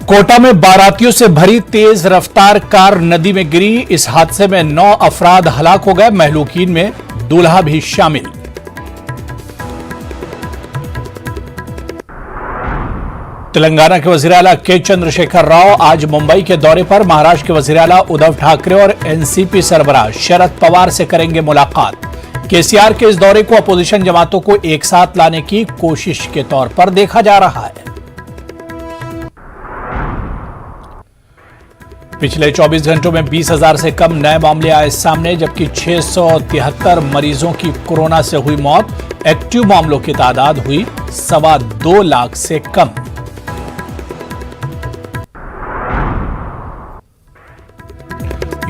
कोटा में बारातियों से भरी तेज रफ्तार कार नदी में गिरी। इस हादसे में 9 अफराद हलाक हो गए, महलूकीन में दूल्हा भी शामिल। तेलंगाना के वजीर आला के चंद्रशेखर राव आज मुंबई के दौरे पर। महाराष्ट्र के वजीर आला उद्धव ठाकरे और एनसीपी सरबराह शरद पवार से करेंगे मुलाकात। केसीआर के इस दौरे को अपोजिशन जमातों को एक साथ लाने की कोशिश के तौर पर देखा जा रहा है। पिछले 24 घंटों में 20,000 से कम नए मामले आए सामने, जबकि 673 मरीजों की कोरोना से हुई मौत। एक्टिव मामलों की तादाद हुई 2.25 लाख से कम।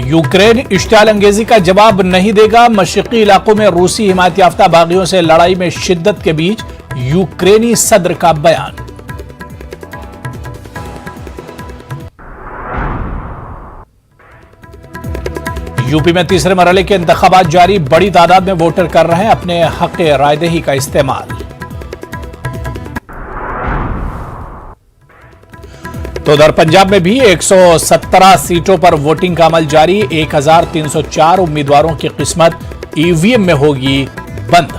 यूक्रेन इश्तियाल अंगेजी का जवाब नहीं देगा। मशरिकी इलाकों में रूसी हिमायत याफ्ता बागियों से लड़ाई में शिद्दत के बीच यूक्रेनी सदर का बयान। यूपी में तीसरे मरहले के इंतखाबात जारी। बड़ी तादाद में वोटर कर रहे हैं अपने हक रायदही का इस्तेमाल। तो उधर पंजाब में भी 117 सीटों पर वोटिंग का अमल जारी। 1304 उम्मीदवारों की किस्मत ईवीएम में होगी बंद।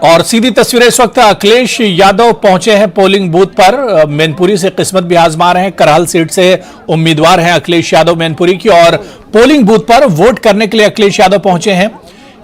और सीधी तस्वीरें इस वक्त अखिलेश यादव पहुंचे हैं पोलिंग बूथ पर। मैनपुरी से किस्मत भी आजमा रहे हैं। करहल सीट से उम्मीदवार हैं अखिलेश यादव मैनपुरी की, और पोलिंग बूथ पर वोट करने के लिए अखिलेश यादव पहुंचे हैं।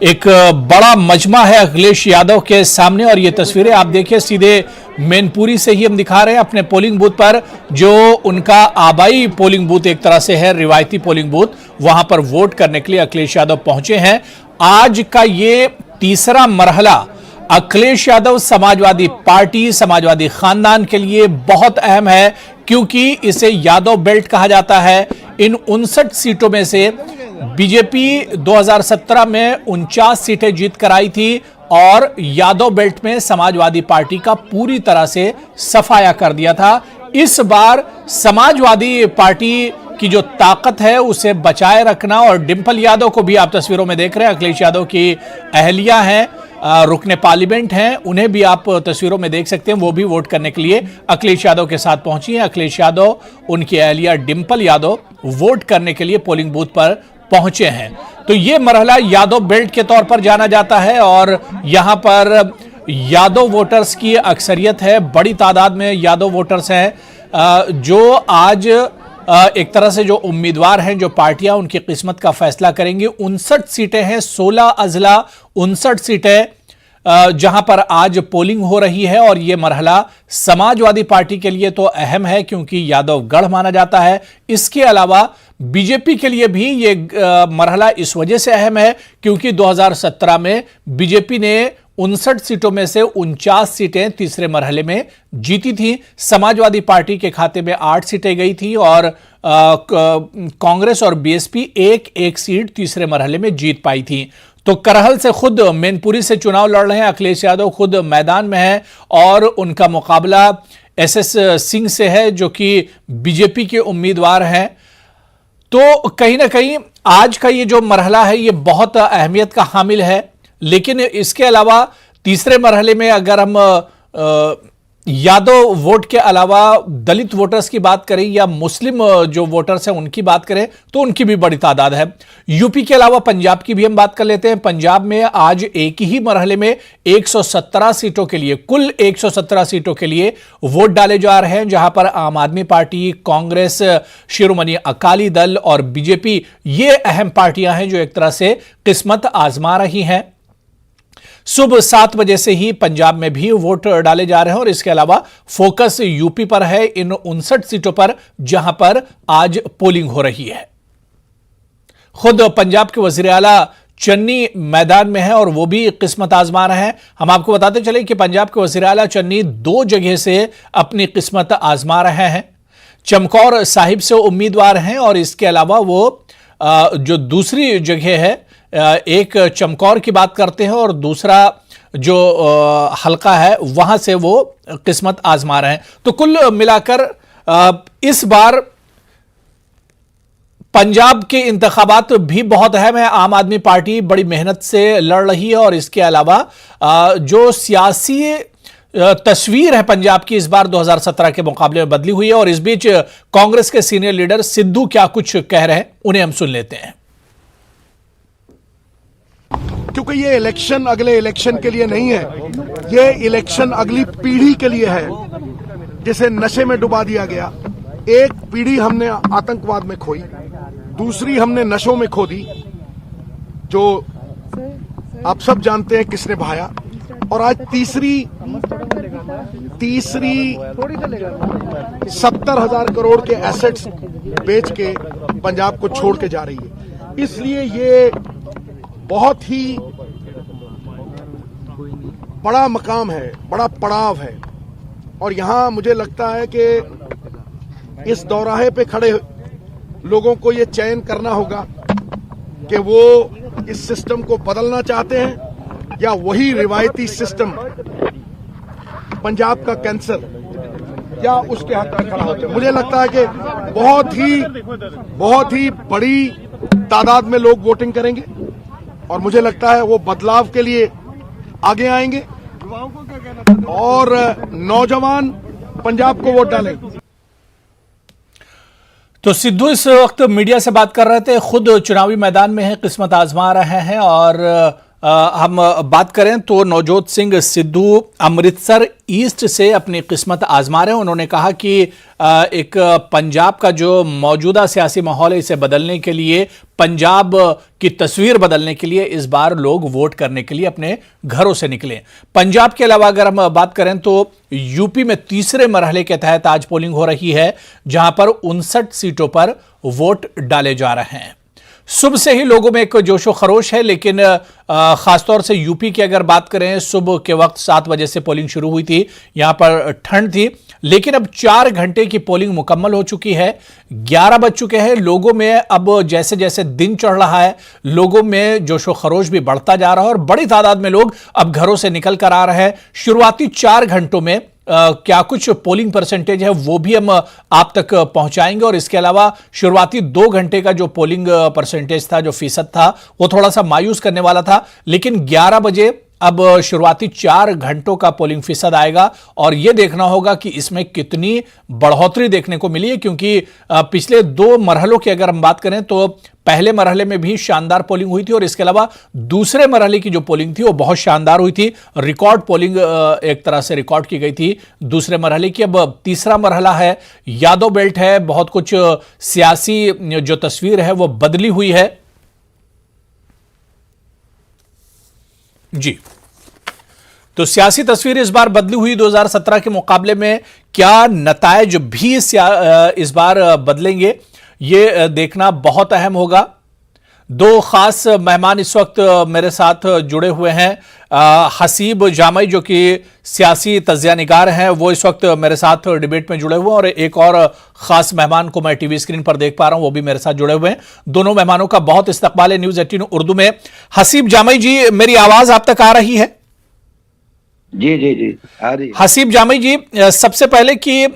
एक बड़ा मजमा है अखिलेश यादव के सामने, और ये तस्वीरें आप देखिए सीधे मैनपुरी से ही हम दिखा रहे हैं अपने पोलिंग बूथ पर, जो उनका आबाई पोलिंग बूथ एक तरह से है, रिवायती पोलिंग बूथ। वहां पर वोट करने के लिए अखिलेश यादव पहुंचे हैं। आज का ये तीसरा मरहला अखिलेश यादव समाजवादी पार्टी, समाजवादी खानदान के लिए बहुत अहम है, क्योंकि इसे यादव बेल्ट कहा जाता है। इन 59 सीटों में से बीजेपी 2017 में 49 सीटें जीत कर आई थी, और यादव बेल्ट में समाजवादी पार्टी का पूरी तरह से सफाया कर दिया था। इस बार समाजवादी पार्टी की जो ताकत है उसे बचाए रखना, और डिंपल यादव को भी आप तस्वीरों में देख रहे हैं, अखिलेश यादव की अहलिया हैं, रुकने पार्लियामेंट हैं, उन्हें भी आप तस्वीरों में देख सकते हैं। वो भी वोट करने के लिए अखिलेश यादव के साथ पहुंची हैं। अखिलेश यादव, उनकी अहलिया डिंपल यादव वोट करने के लिए पोलिंग बूथ पर पहुंचे हैं। तो ये मरहला यादव बेल्ट के तौर पर जाना जाता है, और यहां पर यादव वोटर्स की अक्सरियत है। बड़ी तादाद में यादव वोटर्स हैं जो आज एक तरह से जो उम्मीदवार हैं, जो पार्टियां उनकी किस्मत का फैसला करेंगी। 59 सीटें हैं, 16 अजला 59 सीटें जहां पर आज पोलिंग हो रही है। और यह मरहला समाजवादी पार्टी के लिए तो अहम है, क्योंकि यादव गढ़ माना जाता है। इसके अलावा बीजेपी के लिए भी यह मरहला इस वजह से अहम है, क्योंकि 2017 में बीजेपी ने 59 सीटों में से 49 सीटें तीसरे मरहले में जीती थी। समाजवादी पार्टी के खाते में 8 सीटें गई थी, और कांग्रेस और बीएसपी एक सीट तीसरे मरहले में जीत पाई थी। तो करहल से खुद मैनपुरी से चुनाव लड़ रहे हैं अखिलेश यादव, खुद मैदान में है, और उनका मुकाबला एसएस सिंह से है, जो कि बीजेपी के उम्मीदवार हैं। तो कहीं ना कहीं आज का ये जो मरहला है ये बहुत अहमियत का हामिल है। लेकिन इसके अलावा तीसरे मरहले में अगर हम यादव वोट के अलावा दलित वोटर्स की बात करें, या मुस्लिम जो वोटर्स हैं उनकी बात करें, तो उनकी भी बड़ी तादाद है। यूपी के अलावा पंजाब की भी हम बात कर लेते हैं। पंजाब में आज एक ही मरहले में 117 सीटों के लिए, कुल 117 सीटों के लिए वोट डाले जा रहे हैं, जहां पर आम आदमी पार्टी, कांग्रेस, शिरोमणि अकाली दल और बीजेपी, ये अहम पार्टियां हैं जो एक तरह से किस्मत आजमा रही हैं। सुबह 7 बजे से ही पंजाब में भी वोट डाले जा रहे हैं, और इसके अलावा फोकस यूपी पर है, इन 59 सीटों पर जहां पर आज पोलिंग हो रही है। खुद पंजाब के वजीर आला चन्नी मैदान में है, और वो भी किस्मत आजमा रहे हैं। हम आपको बताते चले कि पंजाब के वजीर आला चन्नी 2 जगह से अपनी किस्मत आजमा रहे हैं। चमकौर साहिब से उम्मीदवार हैं, और इसके अलावा वो जो दूसरी जगह है, एक चमकौर की बात करते हैं, और दूसरा जो हल्का है वहां से वो किस्मत आजमा रहे हैं। तो कुल मिलाकर इस बार पंजाब के इंतखाबात भी बहुत अहम है। आम आदमी पार्टी बड़ी मेहनत से लड़ रही है और इसके अलावा जो सियासी तस्वीर है पंजाब की इस बार 2017 के मुकाबले में बदली हुई है। और इस बीच कांग्रेस के सीनियर लीडर सिद्धू क्या कुछ कह रहे हैं, उन्हें हम सुन लेते हैं। क्योंकि ये इलेक्शन अगले इलेक्शन के लिए नहीं है, ये इलेक्शन अगली पीढ़ी के लिए है जिसे नशे में डुबा दिया गया। एक पीढ़ी हमने आतंकवाद में खोई, दूसरी हमने नशों में खो दी, जो आप सब जानते हैं किसने बहाया, और आज तीसरी 70,000 करोड़ के एसेट्स बेच के पंजाब को छोड़ के जा रही है। इसलिए ये बहुत ही बड़ा मकाम है, बड़ा पड़ाव है। और यहां मुझे लगता है कि इस दौराहे पे खड़े लोगों को ये चयन करना होगा कि वो इस सिस्टम को बदलना चाहते हैं या वही रिवायती सिस्टम पंजाब का कैंसर या उसके हक में खड़ा होते हैं। मुझे लगता है कि बहुत ही बड़ी तादाद में लोग वोटिंग करेंगे और मुझे लगता है वो बदलाव के लिए आगे आएंगे और नौजवान पंजाब को वोट डालेंगे। तो सिद्धू इस वक्त मीडिया से बात कर रहे थे, खुद चुनावी मैदान में है, किस्मत आजमा रहे हैं। और हम बात करें तो नवजोत सिंह सिद्धू अमृतसर ईस्ट से अपनी किस्मत आजमा रहे हैं। उन्होंने कहा कि एक पंजाब का जो मौजूदा सियासी माहौल है इसे बदलने के लिए, पंजाब की तस्वीर बदलने के लिए इस बार लोग वोट करने के लिए अपने घरों से निकले। पंजाब के अलावा अगर हम बात करें तो यूपी में तीसरे मरहले के तहत आज पोलिंग हो रही है, जहां पर 59 सीटों पर वोट डाले जा रहे हैं। सुबह से ही लोगों में एक जोशो खरोश है, लेकिन खासतौर से यूपी की अगर बात करें, सुबह के वक्त 7 बजे से पोलिंग शुरू हुई थी। यहां पर ठंड थी, लेकिन अब 4 घंटे की पोलिंग मुकम्मल हो चुकी है। 11 बज चुके हैं। लोगों में अब जैसे जैसे दिन चढ़ रहा है, लोगों में जोशो खरोश भी बढ़ता जा रहा है और बड़ी तादाद में लोग अब घरों से निकल कर आ रहे हैं। शुरुआती 4 घंटों में क्या कुछ पोलिंग परसेंटेज है वो भी हम आप तक पहुंचाएंगे। और इसके अलावा शुरुआती 2 घंटे का जो पोलिंग परसेंटेज था, जो फीसद था, वो थोड़ा सा मायूस करने वाला था। लेकिन 11 बजे अब शुरुआती 4 घंटों का पोलिंग फीसद आएगा और यह देखना होगा कि इसमें कितनी बढ़ोतरी देखने को मिली है, क्योंकि पिछले 2 मरहलों की अगर हम बात करें तो पहले मरहले में भी शानदार पोलिंग हुई थी और इसके अलावा दूसरे मरहले की जो पोलिंग थी वो बहुत शानदार हुई थी। रिकॉर्ड पोलिंग एक तरह से रिकॉर्ड की गई थी दूसरे मरहले की। अब तीसरा मरहला है, यादव बेल्ट है, बहुत कुछ सियासी जो तस्वीर है वो बदली हुई है। जी, तो सियासी तस्वीर इस बार बदली हुई 2017 के मुकाबले में। क्या नतायज भी इस बार बदलेंगे, ये देखना बहुत अहम होगा। 2 खास मेहमान इस वक्त मेरे साथ जुड़े हुए हैं। हसीब जामई जो कि सियासी तज्जियानिगार हैं, वो इस वक्त मेरे साथ डिबेट में जुड़े हुए हैं और एक और खास मेहमान को मैं टीवी स्क्रीन पर देख पा रहा हूं, वो भी मेरे साथ जुड़े हुए हैं। दोनों मेहमानों का बहुत इस्तकबाल है न्यूज़ 18 उर्दू में। हसीब जामई जी, मेरी आवाज आप तक आ रही है? जी जी जी आ रही है। हसीब जामई जी, सबसे पहले कि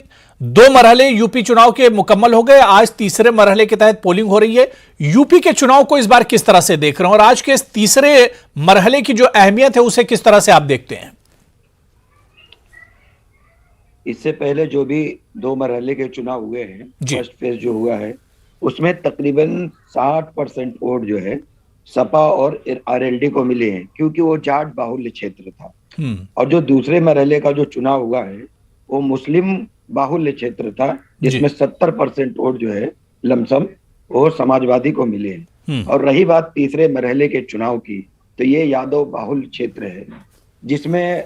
2 मरहले यूपी चुनाव के मुकम्मल हो गए, आज तीसरे मरहले के तहत पोलिंग हो रही है। यूपी के चुनाव को इस बार किस तरह से देख रहे हैं और आज के इस तीसरे मरहले की जो अहमियत है उसे किस तरह से आप देखते हैं? इससे पहले जो भी 2 मरहले के चुनाव हुए हैं, फर्स्ट फेज जो हुआ है, उसमें तकरीबन 60% वोट जो है सपा और आरएलडी को मिले हैं, क्योंकि वो जाट बाहुल्य क्षेत्र था। और जो दूसरे मरहले का जो चुनाव हुआ है वो मुस्लिम बाहुल्य क्षेत्र था, जिसमें 70% वोट जो है लमसम वो समाजवादी को मिले हैं। और रही बात तीसरे मरहले के चुनाव की, तो ये यादव बाहुल्य क्षेत्र है, जिसमें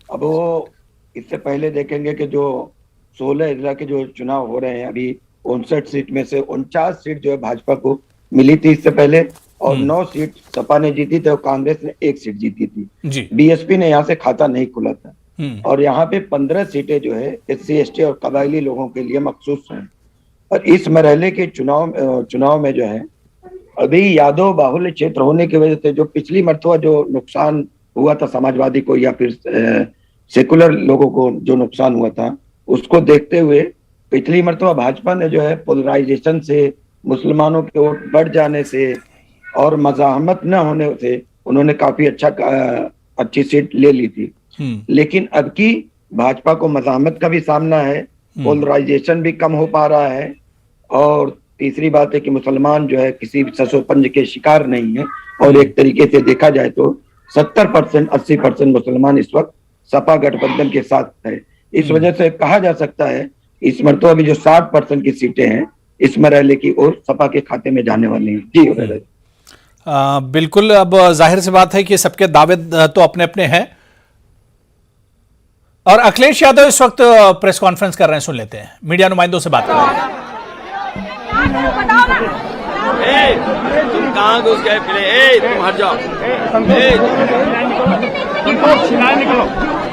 अब वो इससे पहले देखेंगे कि जो 16 जिला के जो चुनाव हो रहे हैं अभी, 59 सीट में से 49 सीट जो है भाजपा को मिली थी इससे पहले और 9 सीट सपा ने जीती थी और कांग्रेस ने 1 सीट जीती थी। बीएसपी ने यहाँ से खाता नहीं खुला था और यहाँ पे 15 सीटें जो है SC ST और कबायली लोगों के लिए मखसूस हैं। और इस मरहले के चुनाव में जो है अभी यादव बाहुल्य क्षेत्र होने की वजह से जो पिछली मरतबा जो नुकसान हुआ था समाजवादी को या फिर सेकुलर लोगों को जो नुकसान हुआ था, उसको देखते हुए पिछली मरतबा भाजपा ने जो है पोलराइजेशन से, मुसलमानों के वोट बढ़ जाने से और मज़ाहमत न होने से उन्होंने काफी अच्छी सीट ले ली थी। लेकिन अब की भाजपा को मज़ाहमत का भी सामना है, पोलराइजेशन भी कम हो पा रहा है, और तीसरी बात है कि मुसलमान जो है किसी ससोपंज के शिकार नहीं है। और एक तरीके से देखा जाए तो 70% 80% मुसलमान इस वक्त सपा गठबंधन के साथ है। इस वजह से कहा जा सकता है इस मरतबा भी जो 60% की सीटें हैं इस मरहले की ओर सपा के खाते में जाने वाली हैं। जी बिल्कुल। अब जाहिर सी बात है कि सबके दावे तो अपने अपने हैं, और अखिलेश यादव इस वक्त प्रेस कॉन्फ्रेंस कर रहे हैं, सुन लेते हैं, मीडिया नुमाइंदों से बात कर रहे हैं। तुम कहां घुस गए फिर? तुम हट जाओ।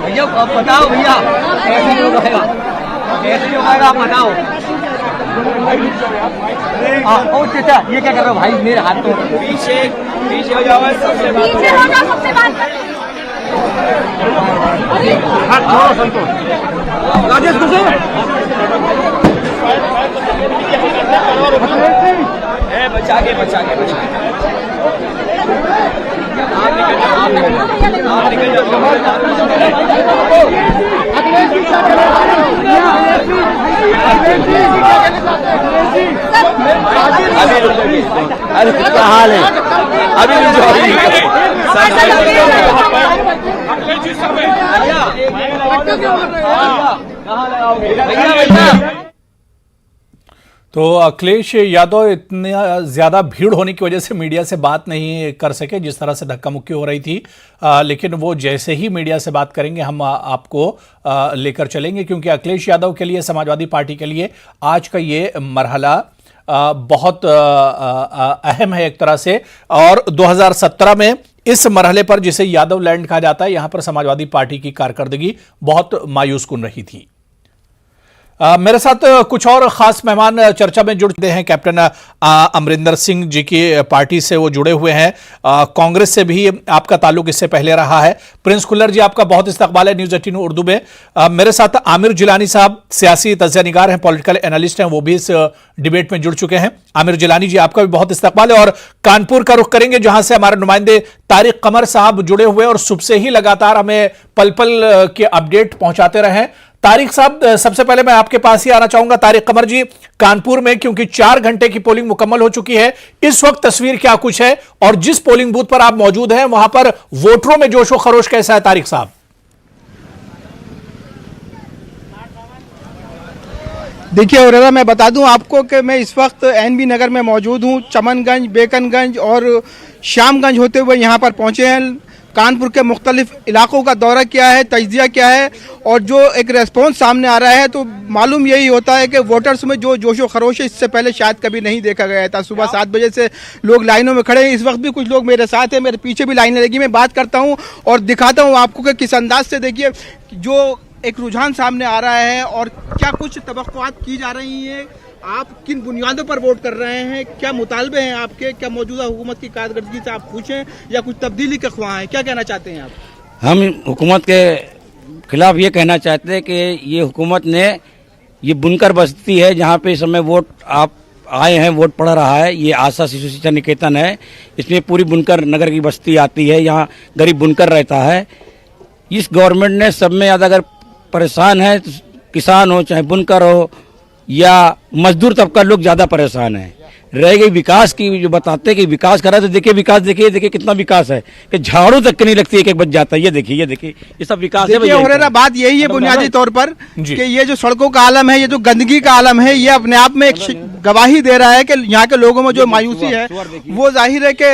भैया बताओ, भैया कैसे नहीं होगा, कैसे नहीं होगा आप बताओ। ओ चाचा ये क्या कर रहे हो भाई, मेरे हाथ तो पीछे हो जाओ, सबसे बात राजेश बचा के आप निकल अरे क्या हाल है अभी तो अखिलेश यादव इतनी ज्यादा भीड़ होने की वजह से मीडिया से बात नहीं कर सके, जिस तरह से धक्का मुक्की हो रही थी, लेकिन वो जैसे ही मीडिया से बात करेंगे हम आपको लेकर चलेंगे, क्योंकि अखिलेश यादव के लिए, समाजवादी पार्टी के लिए आज का ये मरहला बहुत अहम है एक तरह से। और 2017 में इस मरहले पर, जिसे यादव लैंड कहा जाता है, यहां पर समाजवादी पार्टी की कारकर्दगी बहुत मायूस कुन रही थी। मेरे साथ कुछ और खास मेहमान चर्चा में जुड़ते हैं। कैप्टन अमरिंदर सिंह जी की पार्टी से वो जुड़े हुए हैं, कांग्रेस से भी आपका ताल्लुक इससे पहले रहा है। प्रिंस खुल्लर जी, आपका बहुत इस्तकबाल है न्यूज़ 18 उर्दू में। मेरे साथ आमिर जिलानी साहब, सियासी तज्ज़िया निगार हैं, पॉलिटिकल एनालिस्ट हैं, वो भी इस डिबेट में जुड़ चुके हैं। आमिर जिलानी जी, आपका भी बहुत इस्तकबाल है। और कानपुर का रुख करेंगे, जहां से हमारे नुमाइंदे तारिक कमर साहब जुड़े हुए और सुबह से ही लगातार हमें पल पल के अपडेट पहुंचाते रहे। तारिक साहब, सबसे पहले मैं आपके पास ही आना चाहूंगा। तारिक कमर जी, कानपुर में क्योंकि 4 घंटे की पोलिंग मुकम्मल हो चुकी है, इस वक्त तस्वीर क्या कुछ है, और जिस पोलिंग बूथ पर आप मौजूद हैं वहां पर वोटरों में जोशो खरोश कैसा है? तारिक साहब। देखिए औरेरा, मैं बता दूं आपको कि मैं इस वक्त एनबी नगर में मौजूद हूं। चमनगंज, बेकनगंज और श्यामगंज होते हुए यहां पर पहुंचे हैं। कानपुर के मुख्तलिफ इलाकों का दौरा किया है, तज्जिया किया है, और जो एक रेस्पॉन्स सामने आ रहा है तो मालूम यही होता है कि वोटर्स में जो जोशो खरोश है, इससे पहले शायद कभी नहीं देखा गया था। सुबह 7 बजे से लोग लाइनों में खड़े हैं। इस वक्त भी कुछ लोग मेरे साथ हैं, मेरे पीछे भी लाइनें लगी। मैं बात करता हूँ और दिखाता हूँ आपको कि किस अंदाज से, देखिए, जो एक रुझान सामने आ रहा है और क्या कुछ तवक्कुआत की जा रही हैं। आप किन बुनियादों पर वोट कर रहे हैं, क्या मुतालबे हैं आपके, क्या मौजूदा हुकूमत की कारकर्दगी से आप पूछें या कुछ तब्दीली के ख्वाह हैं, क्या कहना चाहते हैं आप? हम हुकूमत के खिलाफ ये कहना चाहते हैं कि ये हुकूमत ने, ये बुनकर बस्ती है जहाँ पे इस समय वोट आप आए हैं, वोट पड़ रहा है, ये आशा शिशु शिक्षा निकेतन है। इसमें पूरी बुनकर नगर की बस्ती आती है, यहाँ गरीब बुनकर रहता है। इस गवर्नमेंट ने सब में ज़्यादा अगर परेशान है, किसान हो चाहे बुनकर हो या मजदूर तबका, लोग ज्यादा परेशान हैं। रह गई विकास की, जो बताते हैं कि विकास करा, तो देखिए विकास, देखिए कितना विकास है कि झाड़ू तक नहीं लगती, एक बच जाता है। ये देखिए ये सब विकास है। देखिए बात यही है बुनियादी तौर पर कि ये जो सड़कों का आलम है, ये जो गंदगी का आलम है, ये अपने आप में एक गवाही दे रहा है कि यहाँ के लोगों में जो मायूसी है वो जाहिर है कि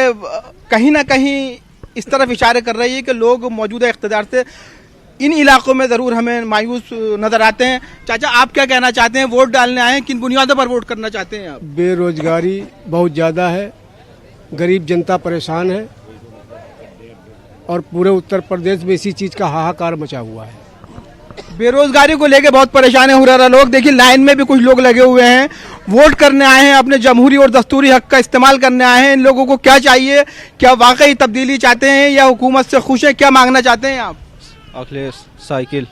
कहीं ना कहीं इस तरफ इशारे कर रही है कि लोग मौजूदा इख्तिदार से इन इलाकों में जरूर हमें मायूस नजर आते हैं। चाचा, आप क्या कहना चाहते हैं? वोट डालने आए हैं, किन बुनियादों पर वोट करना चाहते हैं आप? बेरोजगारी बहुत ज़्यादा है, गरीब जनता परेशान है, और पूरे उत्तर प्रदेश में इसी चीज़ का हाहाकार मचा हुआ है। बेरोजगारी को लेके बहुत परेशान है हुर्रारा लोग। देखिए लाइन में भी कुछ लोग लगे हुए हैं, वोट करने आए हैं, अपने जमहूरी और दस्तूरी हक का इस्तेमाल करने आए हैं। इन लोगों को क्या चाहिए? क्या वाकई तब्दीली चाहते हैं या हुकूमत से खुश है? क्या मांगना चाहते हैं आप? अखिलेश साइकिल